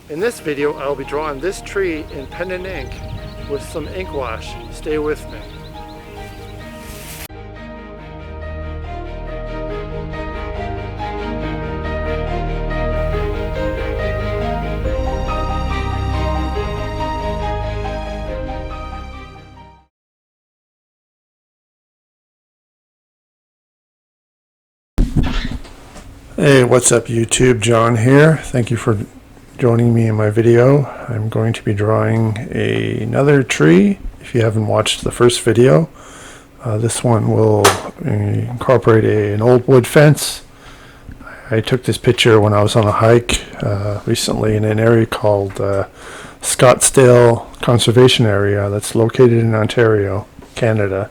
In this video, I'll be drawing this tree in pen and ink with some ink wash. Stay with me. Hey, what's up YouTube? John here. Thank you for joining me in my video. I'm going to be drawing another tree. If you haven't watched the first video, this one will incorporate an old wood fence. I took this picture when I was on a hike recently in an area called Scottsdale Conservation Area that's located in Ontario, Canada.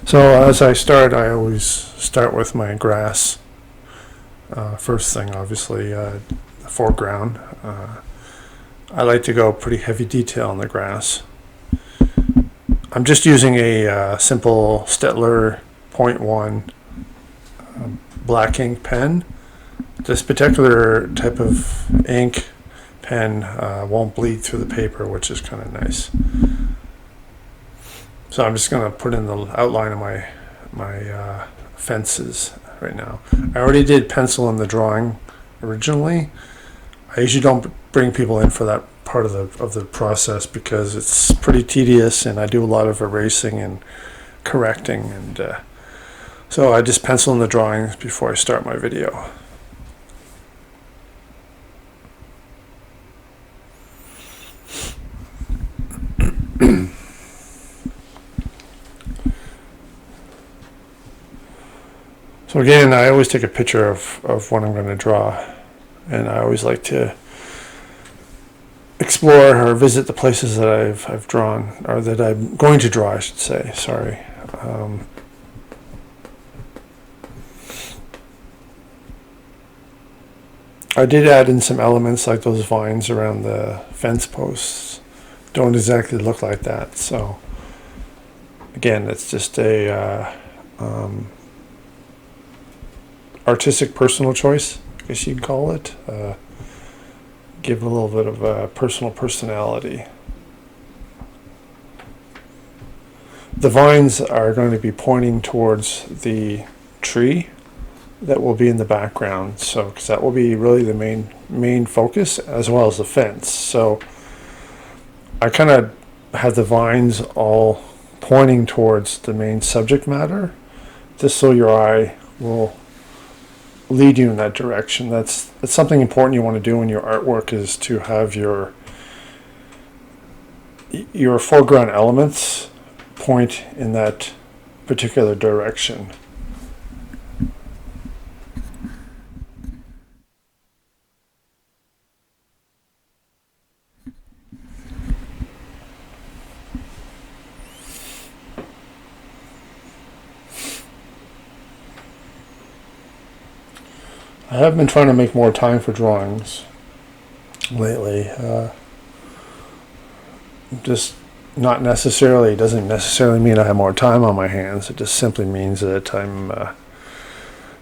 So as I start, I always start with my grass. First thing, obviously, the foreground. I like to go pretty heavy detail in the grass. I'm just using a simple Staedtler 0.1 black ink pen. This particular type of ink pen won't bleed through the paper, which is kind of nice. So I'm just going to put in the outline of my fences right now. I already did pencil in the drawing originally. I usually don't bring people in for that part of the process because it's pretty tedious, and I do a lot of erasing and correcting, and so I just pencil in the drawings before I start my video. So again, I always take a picture of what I'm going to draw, and I always like to explore or visit the places that I've drawn, or that I'm going to draw, I should say. Sorry. I did add in some elements like those vines around the fence posts. Don't exactly look like that. So again, it's just a artistic personal choice, I guess you can call it. Give a little bit of a personal personality. The vines are going to be pointing towards the tree that will be in the background, so because that will be really the main focus, as well as the fence. So I kind of have the vines all pointing towards the main subject matter, just so your eye will lead you in that direction. That's something important you want to do in your artwork, is to have your foreground elements point in that particular direction. I have been trying to make more time for drawings lately. Just not necessarily, it doesn't necessarily mean I have more time on my hands. It just simply means that I'm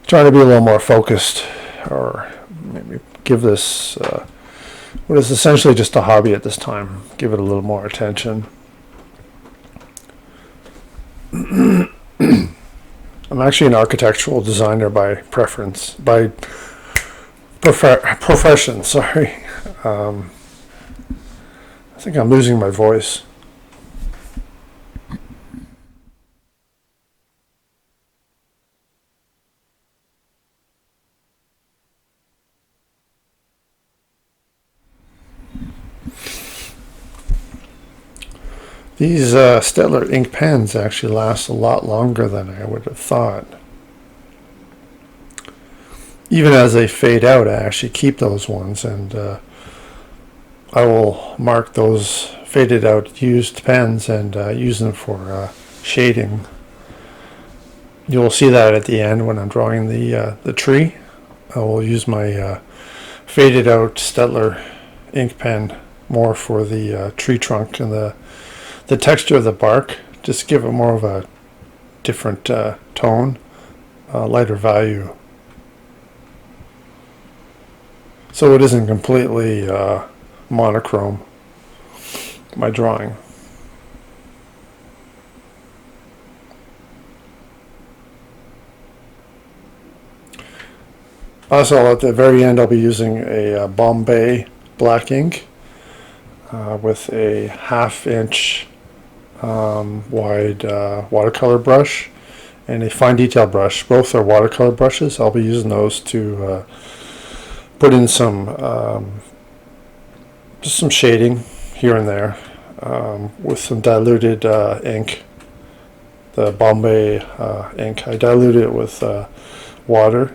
trying to be a little more focused, or maybe give this, what is essentially just a hobby at this time, give it a little more attention. I'm actually an architectural designer by preference, by profession, sorry. I think I'm losing my voice. These Staedtler ink pens actually last a lot longer than I would have thought. Even as they fade out, I actually keep those ones, and I will mark those faded out used pens and use them for shading. You'll see that at the end when I'm drawing the tree. I will use my faded out Staedtler ink pen more for the tree trunk and the texture of the bark, just give it more of a different tone, lighter value. so it isn't completely monochrome, my drawing. Also, at the very end, I'll be using a Bombay black ink with a 1/2 inch wide watercolor brush and a fine detail brush. Both are watercolor brushes. I'll be using those to put in some just some shading here and there with some diluted ink. The Bombay ink, I diluted it with water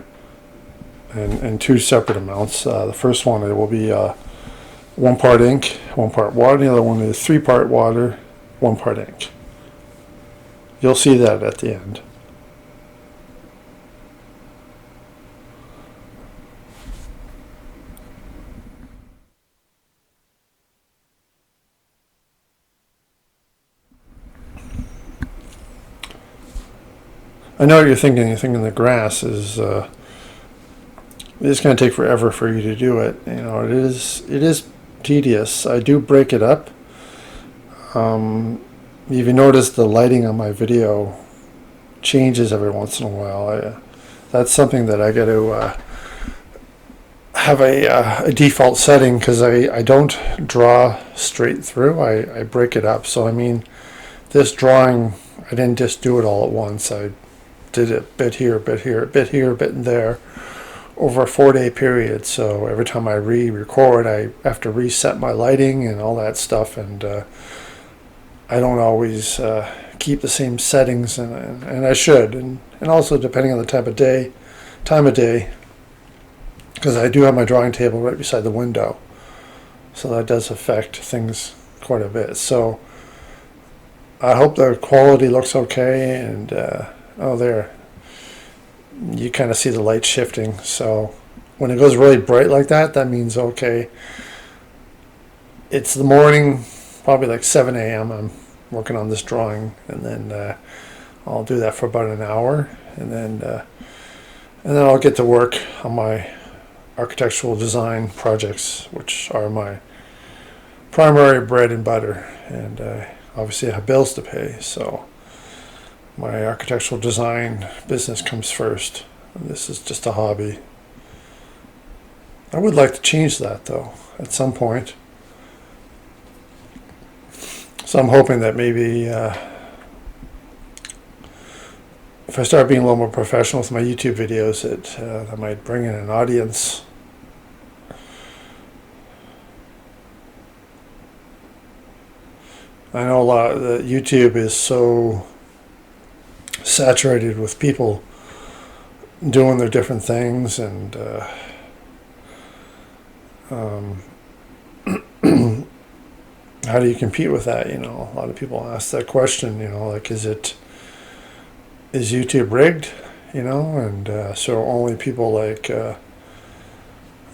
in 2 separate amounts. The first one, it will be 1 part ink, 1 part water. The other one is 3 part water, 1 part ink. You'll see that at the end. I know what you're thinking. You're thinking the grass is it's going to take forever for you to do it. You know, it is tedious. I do break it up. If you notice, the lighting on my video changes every once in a while. That's something that I got to have a default setting, because I don't draw straight through. I break it up. So I mean, this drawing, I didn't just do it all at once. I did it bit here, a bit here, a bit here, a bit there, over a 4-day period. So every time I re-record, I have to reset my lighting and all that stuff, and I don't always keep the same settings, and I should, and also depending on the time of day, because I do have my drawing table right beside the window, so that does affect things quite a bit. So I hope the quality looks okay, and oh, there, you kind of see the light shifting. So when it goes really bright like that, that means, okay, it's the morning, probably like 7 a.m. I'm working on this drawing, and then I'll do that for about an hour, and then I'll get to work on my architectural design projects, which are my primary bread and butter, and obviously I have bills to pay, so my architectural design business comes first, and this is just a hobby. I would like to change that, though, at some point. So I'm hoping that maybe if I start being a little more professional with my YouTube videos, that might bring in an audience. I know a lot of YouTube is so saturated with people doing their different things, and how do you compete with that? You know, a lot of people ask that question, you know, like, is YouTube rigged? You know, and so only people like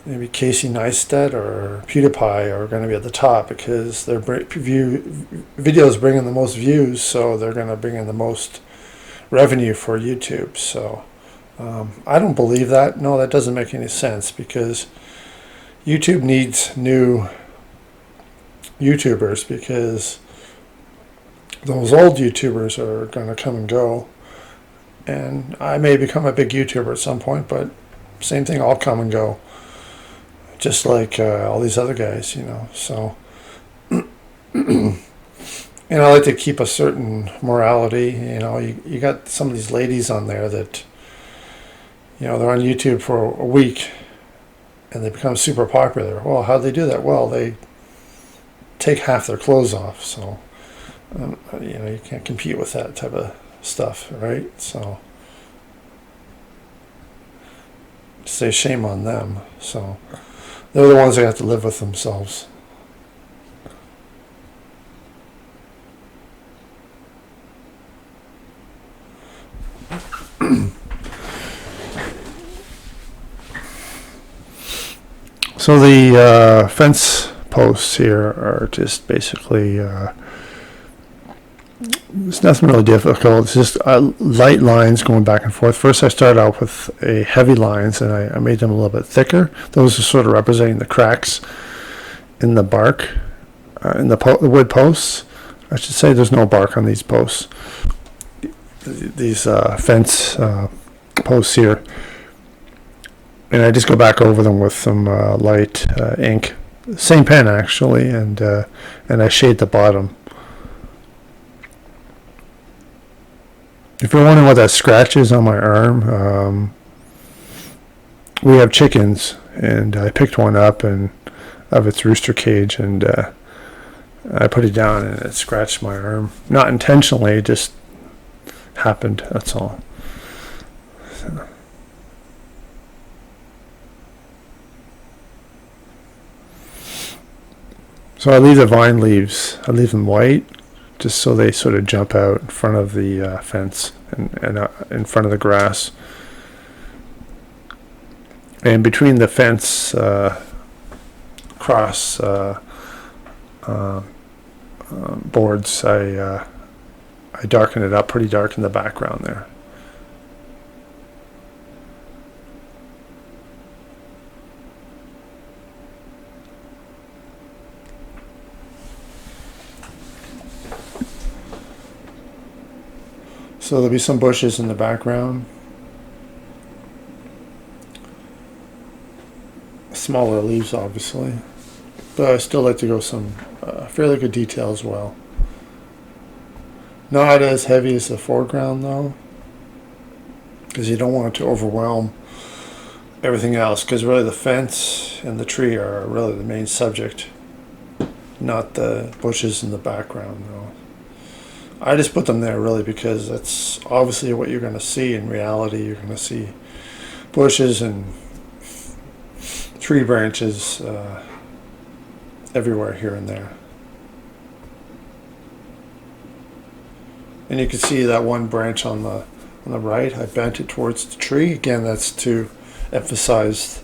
maybe Casey Neistat or PewDiePie are going to be at the top because their videos bring in the most views, so they're going to bring in the most revenue for YouTube. So I don't believe that. No, that doesn't make any sense, because YouTube needs new YouTubers, because those old YouTubers are going to come and go, and I may become a big YouTuber at some point, but same thing, I'll come and go, just like all these other guys, you know. So and I like to keep a certain morality, you know. You got some of these ladies on there that, you know, they're on YouTube for a week and they become super popular. Well, how'd they do that? Well, they take half their clothes off, so you know, you can't compete with that type of stuff, right? So say shame on them. So they're the ones that have to live with themselves. So the fence posts here are just basically It's nothing really difficult. It's just light lines going back and forth. First, I started out with a heavy lines, and I made them a little bit thicker. Those are sort of representing the cracks in the bark, in the wood posts. I should say there's no bark on these posts. These fence posts here. And I just go back over them with some light ink. Same pen, actually, and I shade the bottom. If you're wondering what that scratch is on my arm, we have chickens, and I picked one up and of its rooster cage, and I put it down, and it scratched my arm. Not intentionally, it just happened, that's all. So I leave the vine leaves, I leave them white, just so they sort of jump out in front of the fence and in front of the grass. And between the fence cross boards, I darken it up pretty dark in the background there. So there'll be some bushes in the background. Smaller leaves, obviously. But I still like to go some fairly good detail as well. Not as heavy as the foreground, though, because you don't want it to overwhelm everything else, because really the fence and the tree are really the main subject, not the bushes in the background, though. I just put them there really because that's obviously what you're going to see in reality. You're going to see bushes and tree branches everywhere here and there. And you can see that one branch on the right. I bent it towards the tree. Again, that's to emphasize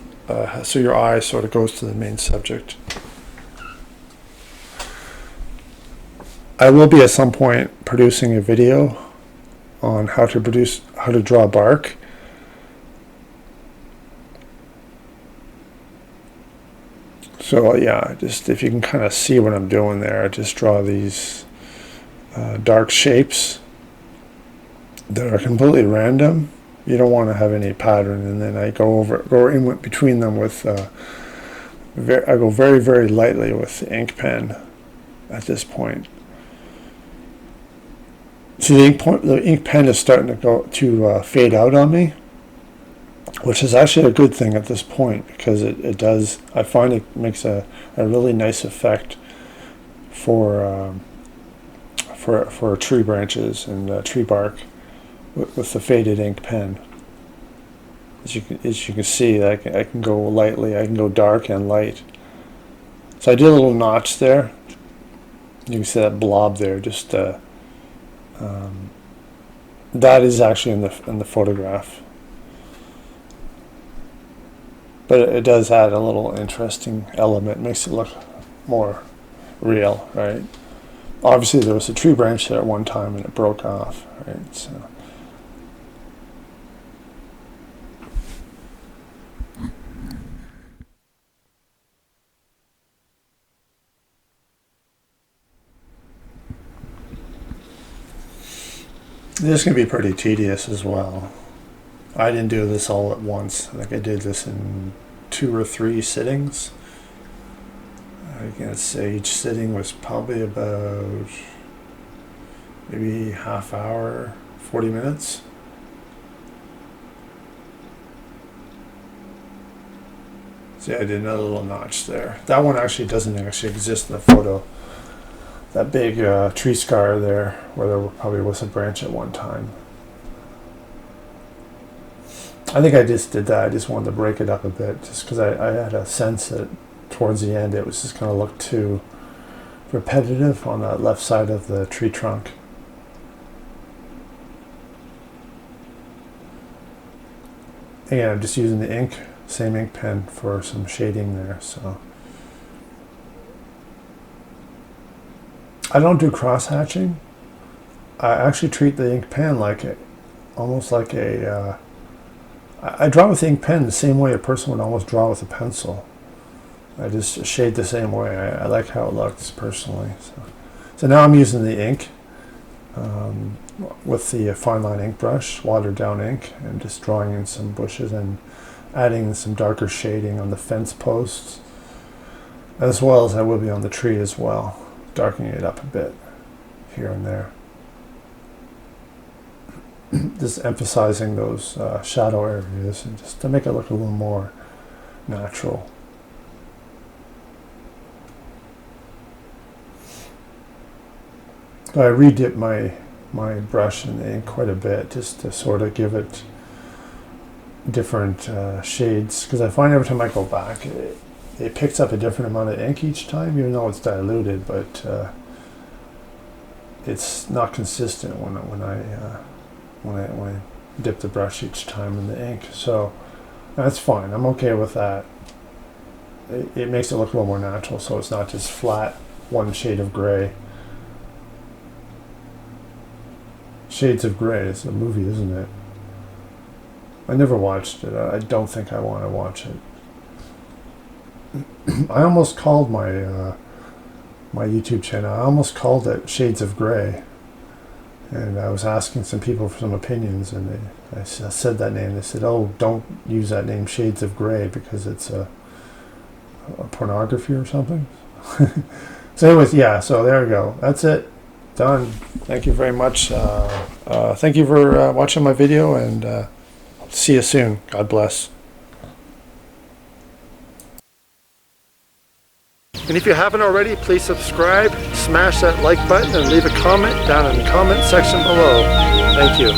so your eye sort of goes to the main subject. I will be at some point producing a video on how to draw bark. So yeah, just if you can kind of see what I'm doing there, I just draw these dark shapes that are completely random. You don't want to have any pattern, and then I go in between them with I go very, very lightly with the ink pen at this point. See, the ink pen is starting to fade out on me, which is actually a good thing at this point, because it does. I find it makes a really nice effect for tree branches and tree bark with the faded ink pen. As you can see, I can go lightly. I can go dark and light. So I did a little notch there. You can see that blob there. Just that is actually in the photograph, but it does add a little interesting element. Makes it look more real, right? Obviously, there was a tree branch there at one time and it broke off, right? So. This can be pretty tedious as well. I didn't do this all at once. I think I did this in 2 or 3 sittings. I can say each sitting was probably about maybe half hour, 40 minutes. See, I did another little notch there. That one actually doesn't exist in the photo. That big tree scar there, where there probably was a branch at one time. I think I just did that. I just wanted to break it up a bit, just because I had a sense that towards the end it was just going to look too repetitive on that left side of the tree trunk. Again, I'm just using the same ink pen for some shading there. So I don't do cross hatching. I actually treat the ink pen like almost like a, I draw with the ink pen the same way a person would almost draw with a pencil. I just shade the same way. I like how it looks personally. So now I'm using the ink with the fine line ink brush, watered down ink, and just drawing in some bushes and adding some darker shading on the fence posts, as well as I will be on the tree as well, darkening it up a bit here and there. Just emphasizing those shadow areas and just to make it look a little more natural. I redip my brush in the ink quite a bit just to sort of give it different shades, because I find every time I go back it picks up a different amount of ink each time, even though it's diluted, but it's not consistent when I dip the brush each time in the ink. So that's fine. I'm okay with that. It makes it look a little more natural, so it's not just flat one shade of gray. Shades of Grey is a movie, isn't it? I never watched it. I don't think I want to watch it. I almost called my my YouTube channel, I almost called it Shades of Grey. And I was asking some people for some opinions, and I said that name. They said, "Oh, don't use that name, Shades of Grey, because it's a pornography or something." So anyways, yeah, so there we go. That's it. Done. Thank you very much. Thank you for watching my video, and see you soon. God bless. And if you haven't already, please subscribe, smash that like button, and leave a comment down in the comment section below. Thank you.